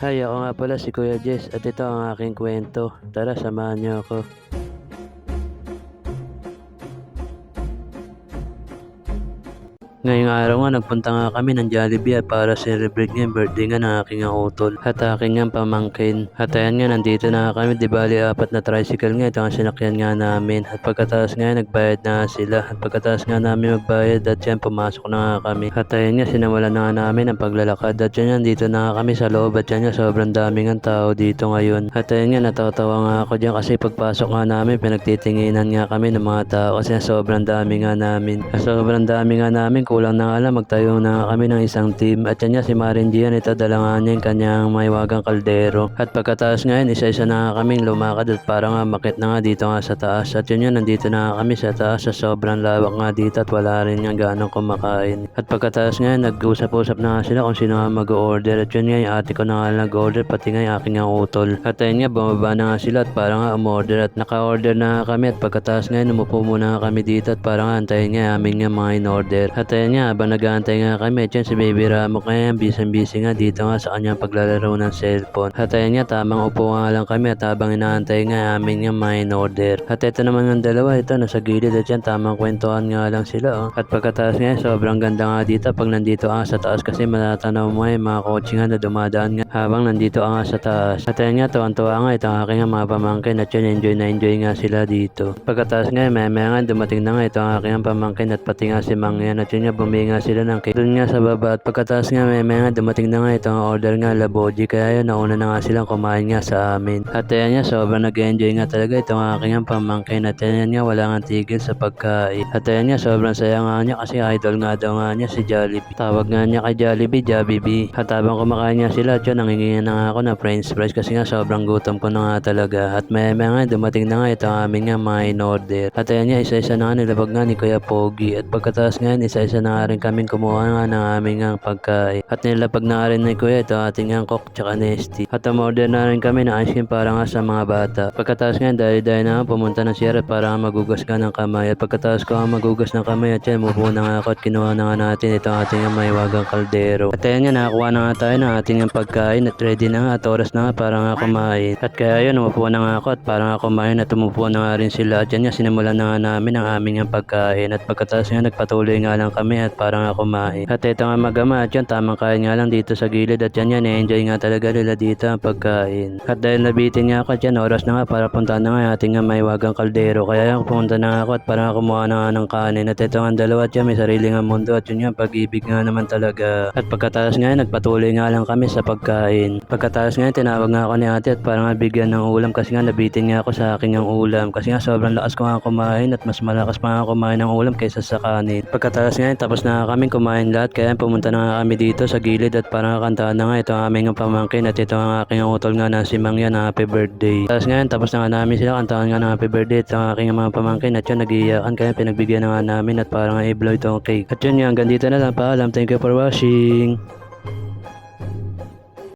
Hi, ako nga pala si Kuya Jess at ito ang aking kwento. Tara, samahan niyo ako. Ngayong araw nga nagpunta nga kami ng Jollibee para celebrate nga yung birthday nga ng aking utol at aking nga pamangkin. At ayan nga nandito na kami, di bali apat na tricycle nga ito ang sinakyan nga namin. At pagkatapos nga nagbayad na sila. At pagkatapos nga namin magbayad at yan pumasok na nga kami. At ayan nga sinawalan na nga namin ang paglalakad. At yan nandito na nga kami sa loob at yan nga sobrang daming ang tao dito ngayon. At ayan nga natatawa nga ako dyan kasi pagpasok nga namin pinagtitinginan nga kami ng mga tao kasi sobrang dami nga namin. At sobrang dami nga namin kulang na nga lang magtayo na nga kami ng isang team at yan nga si Marin Gian ito dala nga niya yung kanyang maiwagang kaldero at pagkataas nga yun isa-isa na nga kaming lumakad at parang nga makit na nga dito nga sa taas at yun nga nandito na nga kami sa taas sa sobrang lawak nga dito at wala rin nga ganong kumakain at pagkataas nga yun nag-usap-usap na nga sila kung sino nga mag-order at yun nga yung ate ko na nga nag-order pati nga yung aking nga utol at ayun nga bumaba na nga sila at parang nga umorder at naka-order na nga kami at pagkataas nga yun umupo muna nga kami dito at parang nga antayin nga aming nga mga in-order at ayun nga habang nag-aantay nga kami at yan si Baby Ramo kaya busy nga dito nga sa kanyang paglalaro ng cellphone at ayun nga tamang upo nga lang kami at habang inaantay nga amin nga mga in-order at ito naman ng dalawa ito nasa gilid at yan tamang kwentuhan nga lang sila at pagkataas nga sobrang ganda nga dito pag nandito ka sa taas kasi matatanaw mo yung mga kotse nga na dumadaan nga habang nandito ka sa taas at ayun nga tuwan-tuwa nga ito ang aking mga pamangkin at yun enjoy nga sila dito pagkataas nga maya nga dumating na nga ito ang aking pamangkin at pati nga si Mang yan at yun nga bumili nga sila ng cake doon nga sa baba at pagkataas nga maya nga dumating na nga ito ang order nga laboji kaya yun nauna na nga silang kumain nga sa amin at ayan nga sobrang nag-enjoy nga talaga itong aking pamangkin at ayan nga wala nga tigil sa pagkain at ayan nga sobrang saya nga niya kasi idol nga daw nga niya si Jollibee tawag nga niya kay Jollibee at habang kumakain nga sila at yun nangingi na nga ako na french fries kasi nga sobrang gutom ko na nga talaga at maya nga dumating na nga ito ang aming nga mga in-order at ayan nga isa-isa na nga nilabag nga ni Kuya Pogi at pagkataas nga isa-isa na nga rin kaming kumuha nga ng aming nga pagkain at nilapag na nga rin ni Kuya ito ating nga coke tsaka Nesty at umorder na rin kami ng ice cream para nga sa mga bata pagkataas nga dahil na nga pumunta ng siyara para nga magugas ka ng kamay at pagkataas ko nga magugas ng kamay at yan mupo na nga ako at kinuha na nga natin ito ating nga maiwagang kaldero at ayan nga nakakuha na nga tayo ng ating nga pagkain at ready na nga at oras na nga para nga kumain at kaya yun umupo na nga ako at para nga kumain at umupo na nga rin sila at yan nga sinimulan na nga namin ang aming nga pagkain at pagkataas nga nagpatuloy nga lang kami at para nga kumain at ito nga magama at yan tamang kain nga lang dito sa gilid at yan enjoy nga talaga nila dito ang pagkain at dahil nabitin nga ako at yan oras na nga para punta na nga yung ating nga maiwagang kaldero kaya yan pumunta na nga ako at para nga kumuha na nga ng kanin at ito nga dalawa at yan may sarili nga mundo at yun nga pag-ibig nga naman talaga at pagkataas nga nagpatuloy nga lang kami sa pagkain pagkataas nga tinawag nga ako ni ate at para nga bigyan ng ulam kasi nga nabitin nga ako sa aking ang ulam kasi nga sobrang lakas ko nga kumain at mas malakas pa nga kumain ng ulam kaysa sa kanin pagkataas nga tapos na kami kumain lahat kaya pumunta na nga kami dito sa gilid at para kantahan na nga ito ang aming pamangkin at ito ang aking utol nga na si Mang yan na happy birthday tapos ngayon tapos na nga namin sila kantahan nga na happy birthday ito ang aking mga pamangkin at yun nag-iiyakan kaya pinagbigyan na nga namin at para nga i-blow itong cake at yun nga hanggang dito na lang paalam thank you for watching.